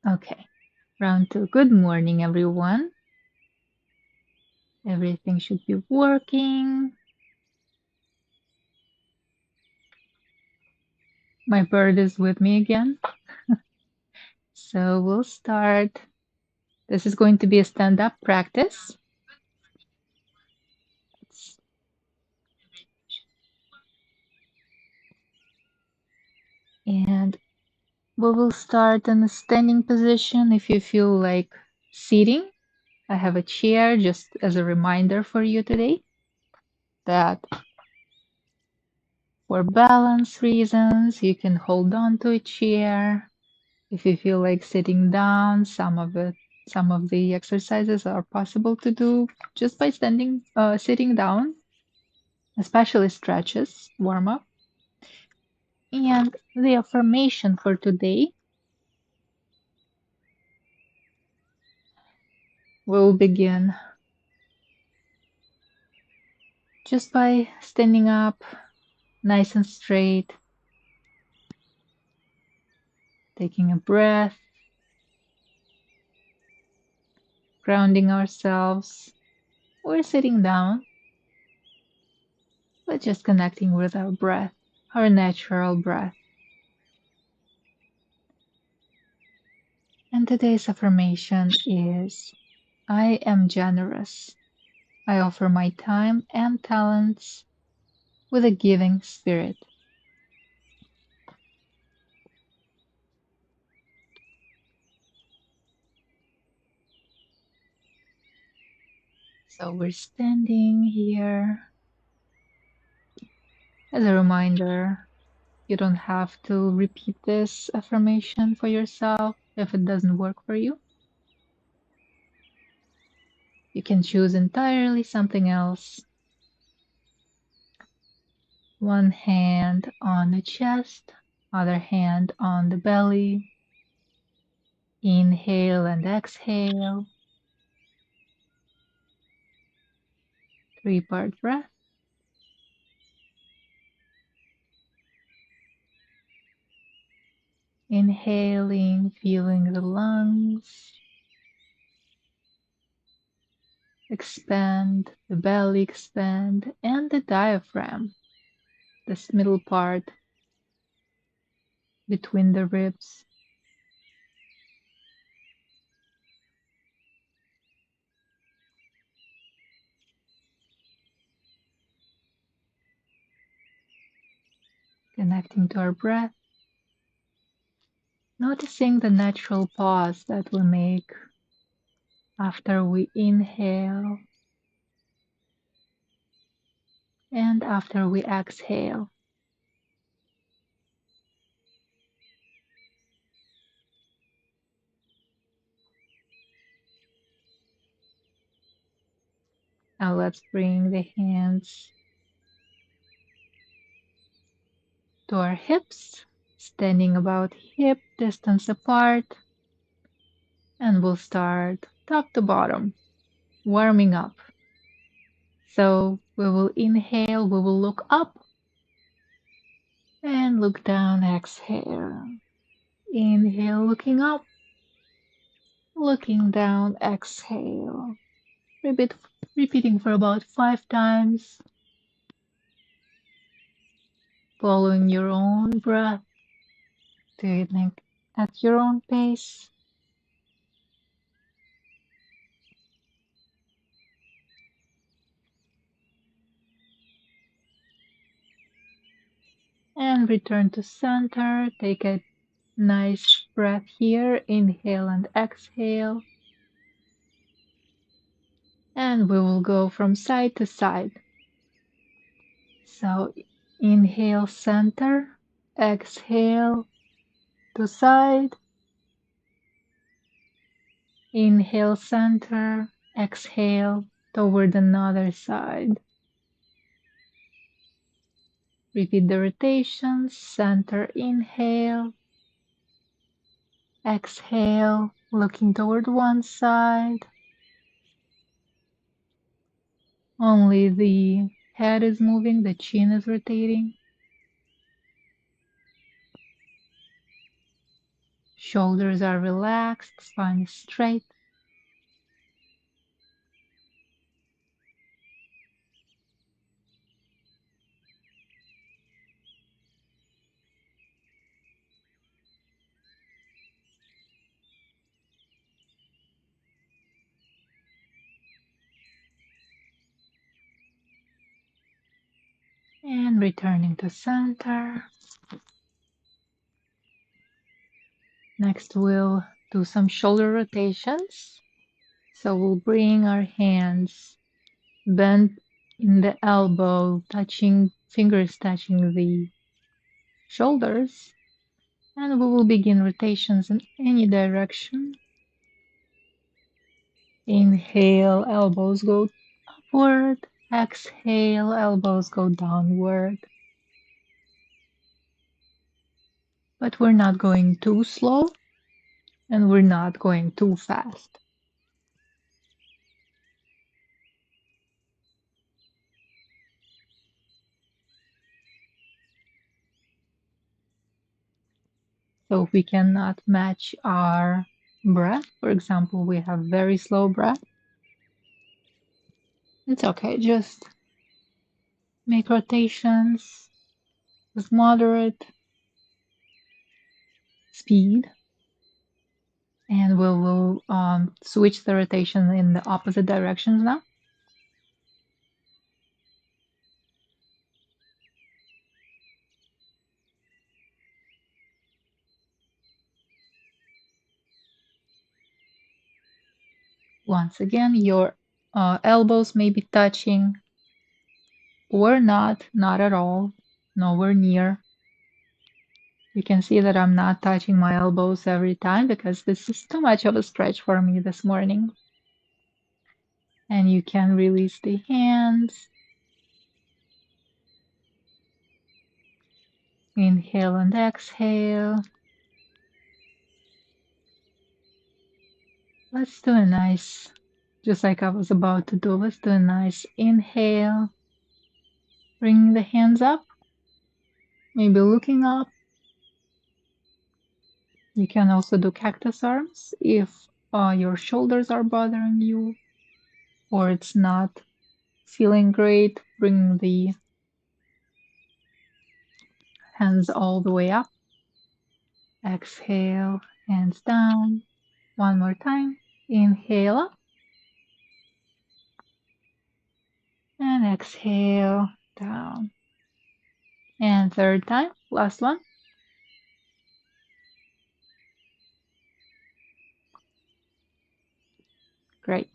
Okay, round two. Good morning, everyone. Everything should be working. My bird is with me again. So we'll start. This is going to be a stand-up practice. And we will start in a standing position. If you feel like sitting, I have a chair just as a reminder for you today that for balance reasons, you can hold on to a chair. If you feel like sitting down, some of the exercises are possible to do just by sitting down, especially stretches, warm up. And the affirmation for today will begin just by standing up nice and straight, taking a breath, grounding ourselves, or sitting down, but just connecting with our breath, our natural breath. And today's affirmation is I am generous. I offer my time and talents with a giving spirit. So we're standing here. As a reminder, you don't have to repeat this affirmation for yourself if it doesn't work for you. You can choose entirely something else. One hand on the chest, other hand on the belly. Inhale and exhale. 3-part breath. Inhaling, feeling the lungs expand, the belly expand, and the diaphragm, this middle part between the ribs. Connecting to our breath, noticing the natural pause that we make after we inhale and after we exhale. Now let's bring the hands to our hips, standing about hip distance apart, and we'll start top to bottom, warming up. So we will inhale, we will look up and look down, exhale. Inhale, looking up, looking down, exhale. Repeating for about 5 times, following your own breath, doing it at your own pace. And return to center. Take a nice breath here. Inhale and exhale. And we will go from side to side. So inhale center, exhale to side. Inhale center, exhale toward another side. Repeat the rotations. Center, inhale, exhale, looking toward one side. Only the head is moving, the chin is rotating. Shoulders are relaxed, spine is straight. And returning to center. Next, we'll do some shoulder rotations. So we'll bring our hands bent in the elbow, fingers touching the shoulders. And we will begin rotations in any direction. Inhale, elbows go upward. Exhale, elbows go downward. But we're not going too slow and we're not going too fast. So if we cannot match our breath, for example, we have very slow breath, it's okay. Just make rotations with moderate speed. And we will switch the rotation in the opposite directions now. Once again, your elbows may be touching or not at all, nowhere near. You can see that I'm not touching my elbows every time because this is too much of a stretch for me this morning. And you can release the hands. Inhale and exhale. Let's do a nice, just like I was about to do, let's do a nice inhale. Bring the hands up, maybe looking up. You can also do cactus arms if your shoulders are bothering you or it's not feeling great. Bring the hands all the way up. Exhale, hands down. One more time. Inhale up. And exhale down. And third time, last one. Great.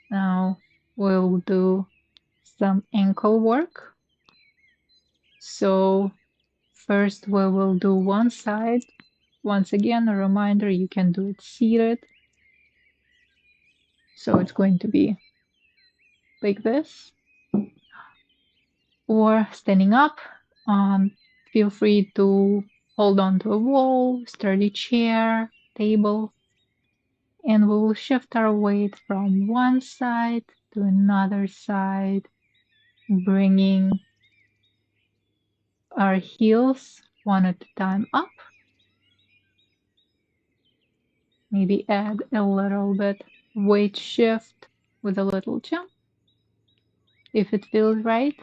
Now we'll do some ankle work. So first we will do one side. Once again, a reminder, you can do it seated. So it's going to be like this. Or standing up. Feel free to hold on to a wall, sturdy chair, table, and we will shift our weight from one side to another side, bringing our heels one at a time up. Maybe add a little bit weight shift with a little jump if it feels right.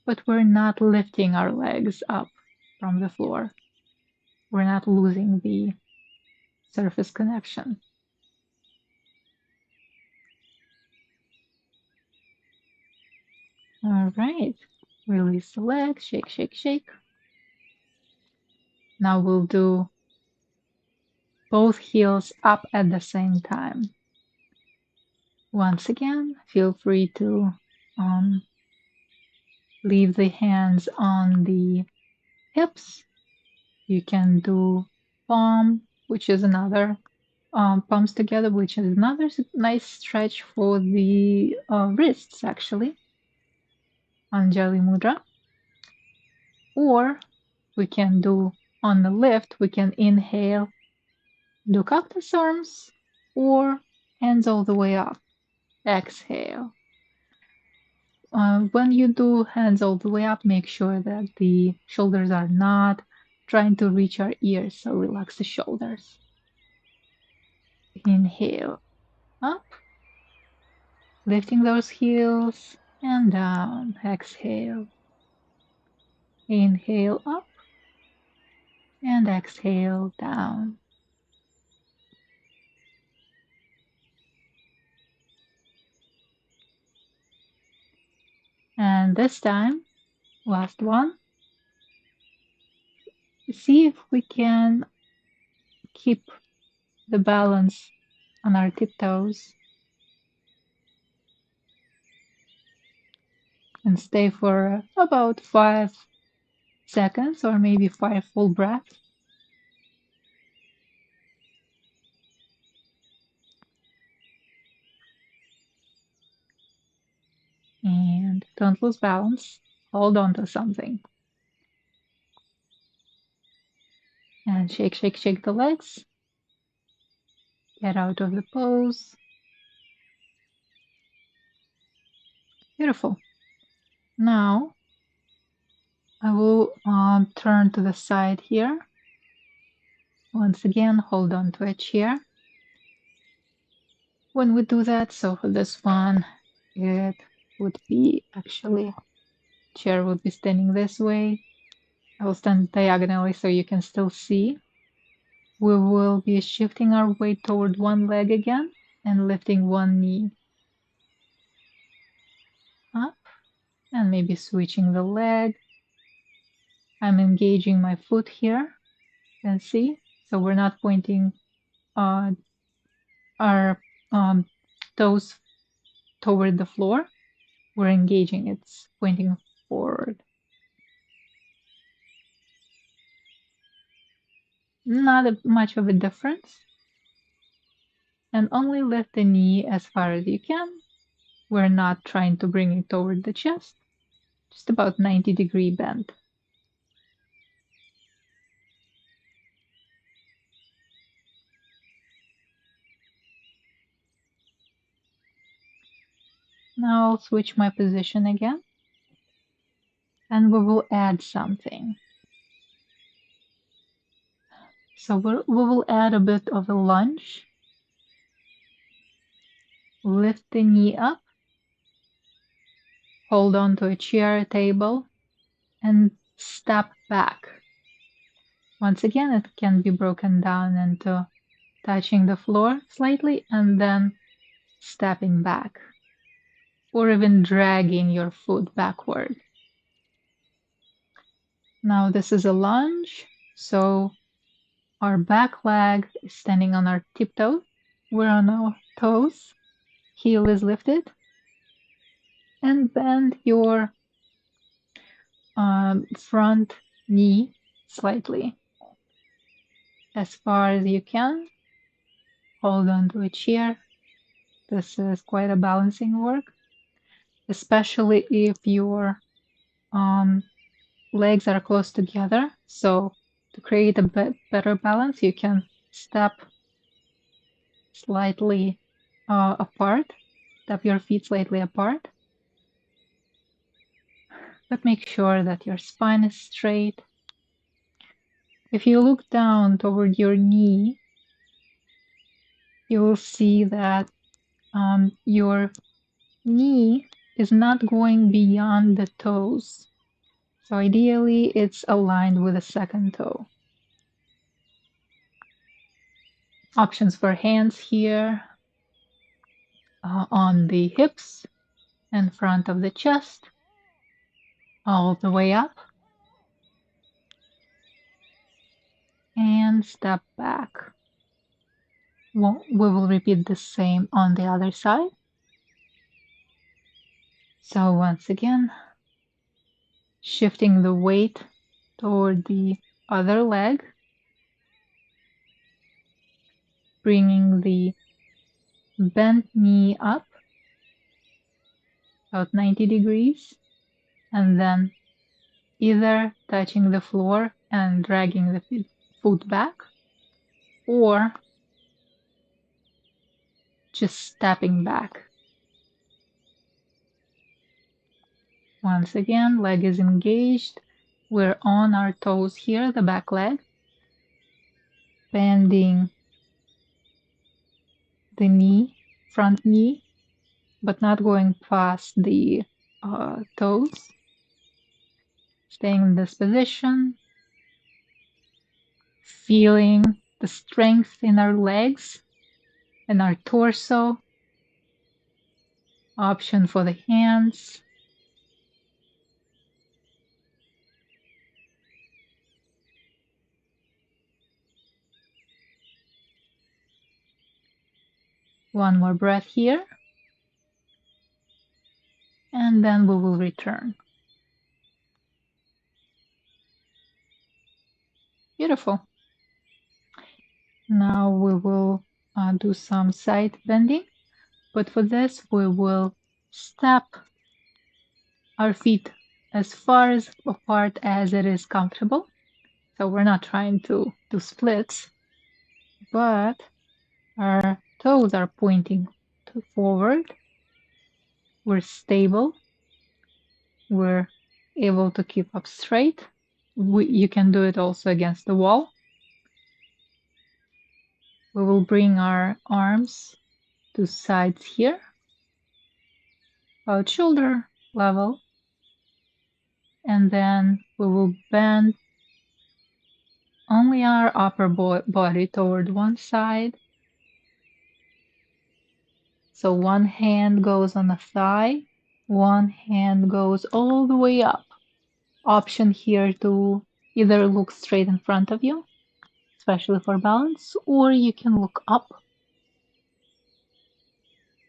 But we're not lifting our legs up from the floor. We're not losing the surface connection. All right, release the legs, shake, shake, shake. Now we'll do both heels up at the same time. Once again, feel free to leave the hands on the hips. You can do palm, which is another palms together, which is another nice stretch for the wrists, actually. Anjali Mudra. Or we can do on the lift, we can inhale, do cactus arms, or hands all the way up. Exhale. when you do hands all the way up, make sure that the shoulders are not trying to reach our ears, so relax the shoulders. Inhale up, lifting those heels, and down. Exhale. Inhale up, and exhale down. And this time, last one, see if we can keep the balance on our tiptoes and stay for about 5 seconds or maybe 5 full breaths. And don't lose balance. Hold on to something. And shake, shake, shake the legs. Get out of the pose. Beautiful. Now I will turn to the side here. Once again, hold on to a chair. When we do that, so for this one, it would be actually, chair would be standing this way. I will stand diagonally so you can still see. We will be shifting our weight toward one leg again and lifting one knee up and maybe switching the leg. I'm engaging my foot here, you can see. So we're not pointing our toes toward the floor. We're engaging, it's pointing forward. Not much of a difference. And only lift the knee as far as you can. We're not trying to bring it toward the chest, just about 90-degree bend. Now I'll switch my position again, and we will add something. So we will add a bit of a lunge. Lift the knee up, hold on to a chair, a table, and step back. Once again, it can be broken down into touching the floor slightly and then stepping back, or even dragging your foot backward. Now this is a lunge, so our back leg is standing on our tiptoe. We're on our toes, heel is lifted, and bend your front knee slightly as far as you can. Hold on to a chair. This is quite a balancing work, especially if your legs are close together. So to create a better balance, you can step slightly apart, step your feet slightly apart, but make sure that your spine is straight. If you look down toward your knee, you will see that your knee is not going beyond the toes. So ideally, it's aligned with the second toe. Options for hands here on the hips and front of the chest, all the way up. And step back. We will repeat the same on the other side. So once again, shifting the weight toward the other leg, bringing the bent knee up about 90 degrees, and then either touching the floor and dragging the foot back, or just stepping back. Once again, leg is engaged. We're on our toes here, the back leg. Bending the knee, front knee, but not going past the toes. Staying in this position. Feeling the strength in our legs and our torso. Option for the hands. One more breath here. And then we will return. Beautiful. Now we will do some side bending, but for this we will step our feet as far apart as it is comfortable. So we're not trying to do splits, but our toes are pointing forward. We're stable. We're able to keep up straight. You can do it also against the wall. We will bring our arms to sides here, about shoulder level, and then we will bend only our upper body toward one side. So one hand goes on the thigh, one hand goes all the way up. Option here to either look straight in front of you, especially for balance, or you can look up.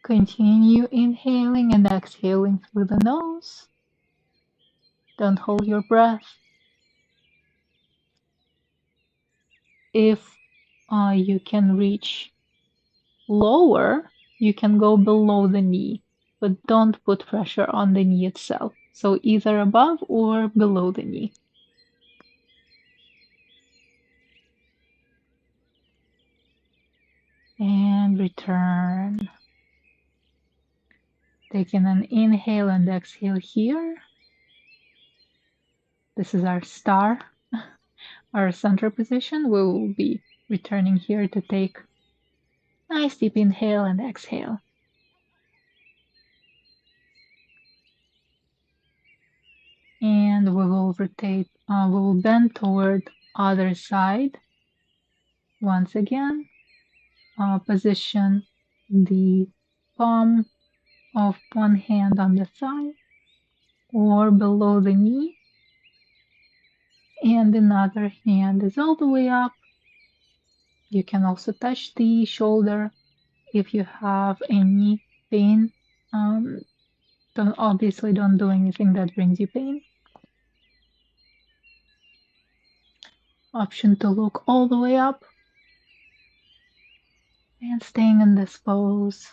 Continue inhaling and exhaling through the nose. Don't hold your breath. If you can reach lower, you can go below the knee, but don't put pressure on the knee itself. So either above or below the knee. And return. Taking an inhale and exhale here. This is our star, our center position. We will be returning here to take a nice deep inhale and exhale. And we will rotate, we will bend toward other side. Once again, position the palm of one hand on the thigh or below the knee, and another hand is all the way up. You can also touch the shoulder if you have any pain. Obviously don't do anything that brings you pain. Option to look all the way up and staying in this pose.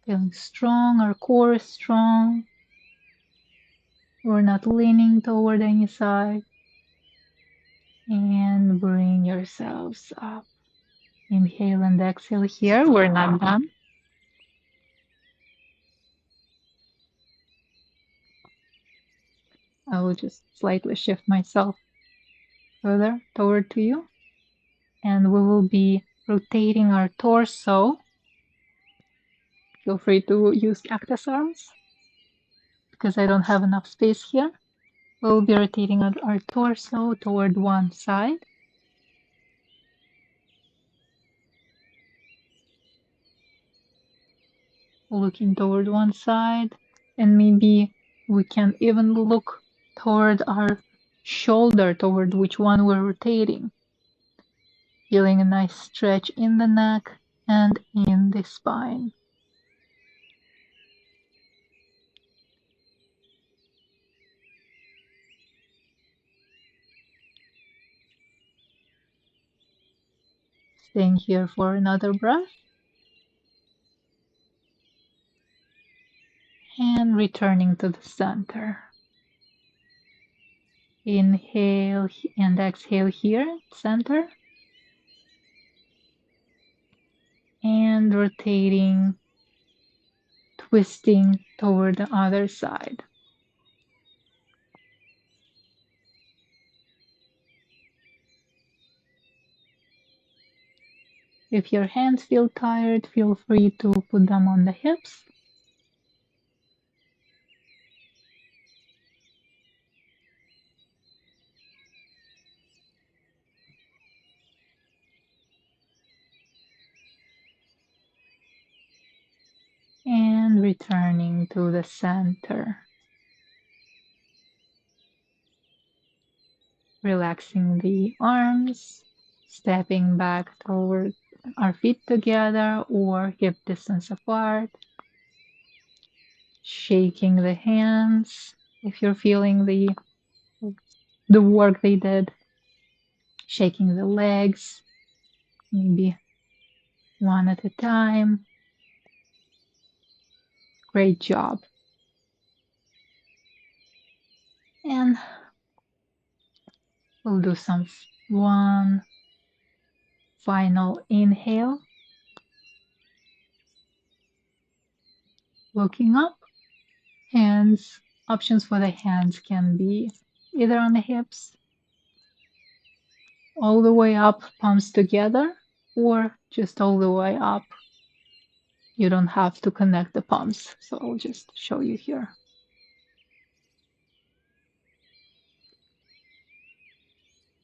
Feeling strong, our core is strong. We're not leaning toward any side. And bring yourselves up. Inhale and exhale here. We're not done. I will just slightly shift myself further toward to you. And we will be rotating our torso. Feel free to use cactus arms because I don't have enough space here. We'll be rotating our torso toward one side. Looking toward one side, and maybe we can even look toward our shoulder, toward which one we're rotating. Feeling a nice stretch in the neck and in the spine. Staying here for another breath. And returning to the center. Inhale and exhale here, center. And rotating, twisting toward the other side. If your hands feel tired, feel free to put them on the hips. And returning to the center. Relaxing the arms, stepping back toward our feet together or hip distance apart. Shaking the hands if you're feeling the work they did. Shaking the legs, maybe one at a time. Great job. And we'll do one final inhale. Looking up. Hands, options for the hands can be either on the hips, all the way up, palms together, or just all the way up. You don't have to connect the palms, so I'll just show you here.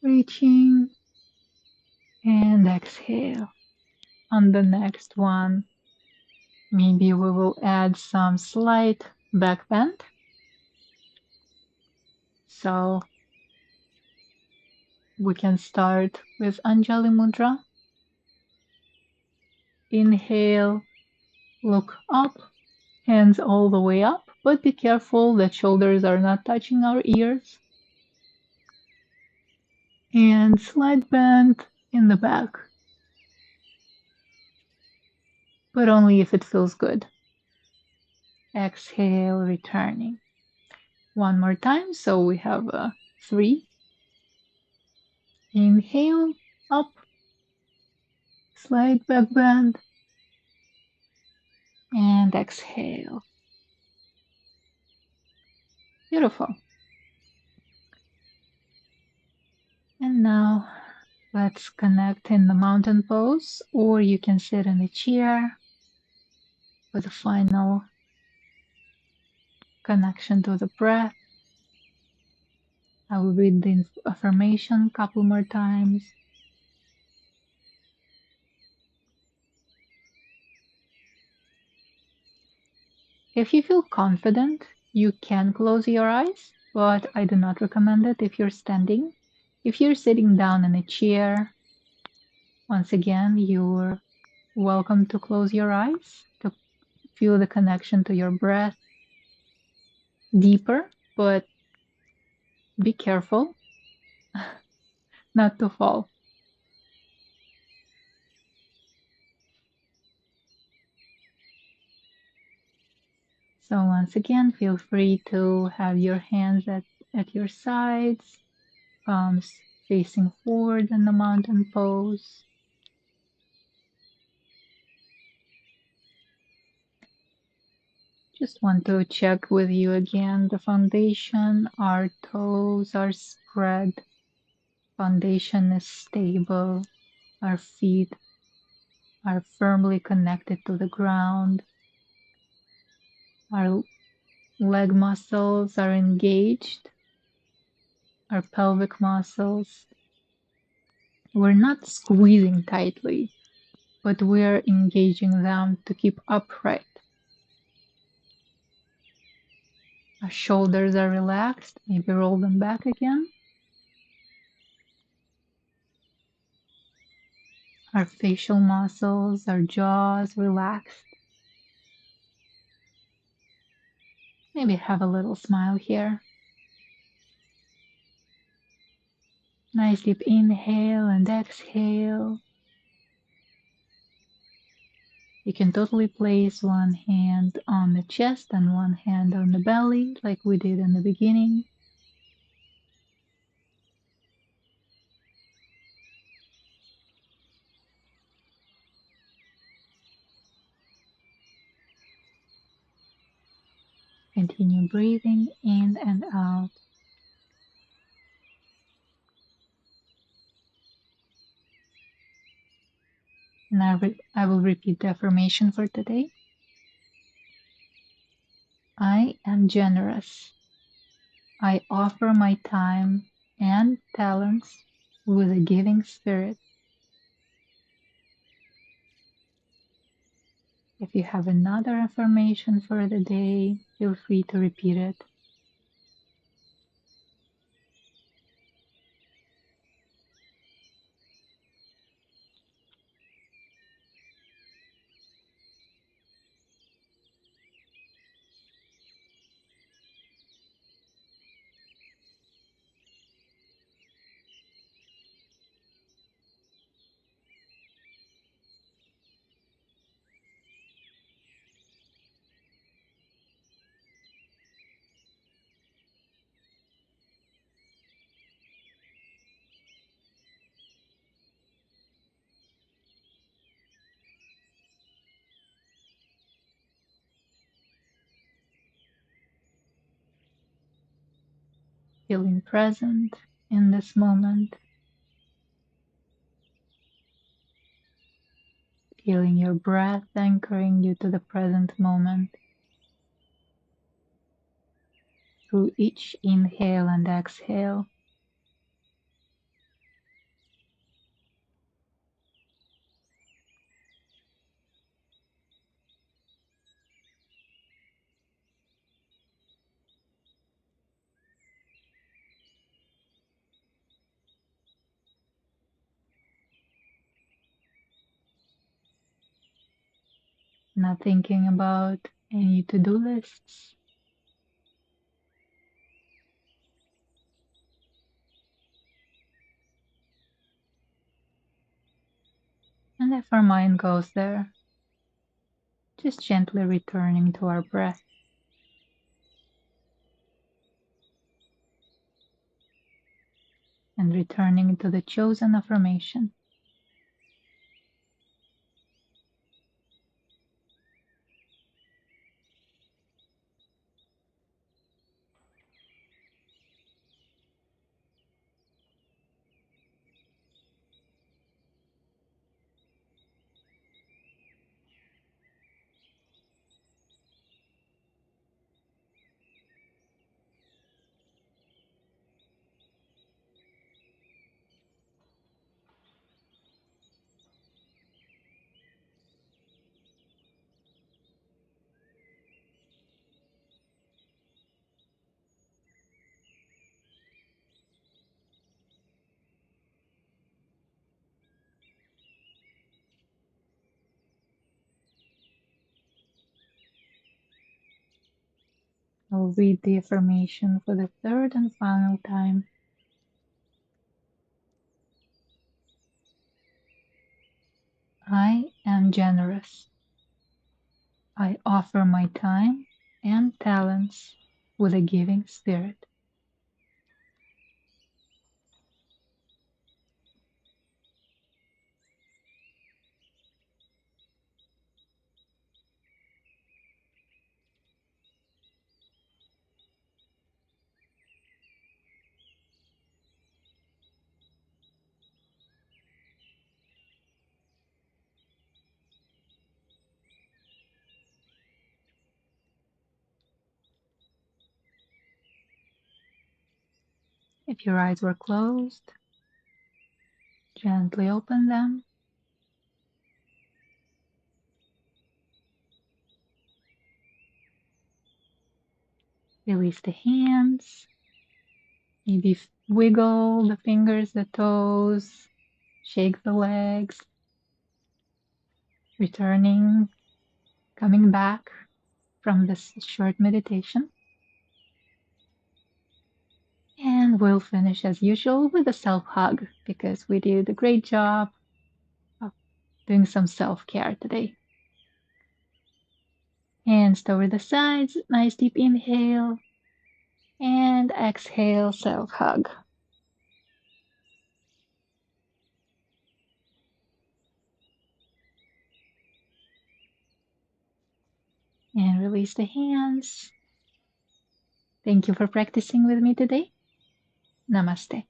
Reaching and exhale. On the next one, maybe we will add some slight back bend. So we can start with Anjali Mudra. Inhale, look up, hands all the way up, but be careful that shoulders are not touching our ears. And slight bend in the back, but only if it feels good. Exhale, returning. One more time, so we have 3. Inhale, up, slight back bend, and exhale. Beautiful. And now let's connect in the mountain pose, or you can sit in a chair for the final connection to the breath. I will read the affirmation a couple more times. If you feel confident, you can close your eyes, but I do not recommend it if you're standing. If you're sitting down in a chair, once again, you're welcome to close your eyes to feel the connection to your breath deeper, but be careful not to fall. So once again, feel free to have your hands at your sides, palms facing forward in the mountain pose. Just want to check with you again the foundation. Our toes are spread. Foundation is stable. Our feet are firmly connected to the ground. Our leg muscles are engaged. Our pelvic muscles. We're not squeezing tightly, but we're engaging them to keep upright. Our shoulders are relaxed. Maybe roll them back again. Our facial muscles, our jaws relaxed. Maybe have a little smile here. Nice deep inhale and exhale. You can totally place one hand on the chest and one hand on the belly, like we did in the beginning. continue breathing in and out. And I will repeat the affirmation for today. I am generous. I offer my time and talents with a giving spirit. If you have another affirmation for the day, feel free to repeat it. Feeling present in this moment, feeling your breath anchoring you to the present moment through each inhale and exhale. Not thinking about any to-do lists. And if our mind goes there, just gently returning to our breath and returning to the chosen affirmation. I'll read the affirmation for the third and final time. I am generous. I offer my time and talents with a giving spirit. If your eyes were closed, gently open them. Release the hands. Maybe wiggle the fingers, the toes, shake the legs, returning, coming back from this short meditation. And we'll finish as usual with a self-hug because we did a great job of doing some self-care today. Hands toward the sides, nice deep inhale, and exhale, self-hug. And release the hands. Thank you for practicing with me today. Namaste.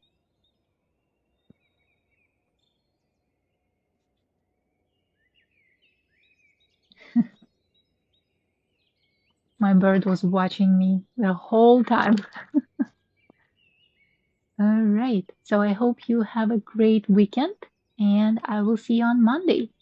My bird was watching me the whole time. All right. So I hope you have a great weekend and I will see you on Monday.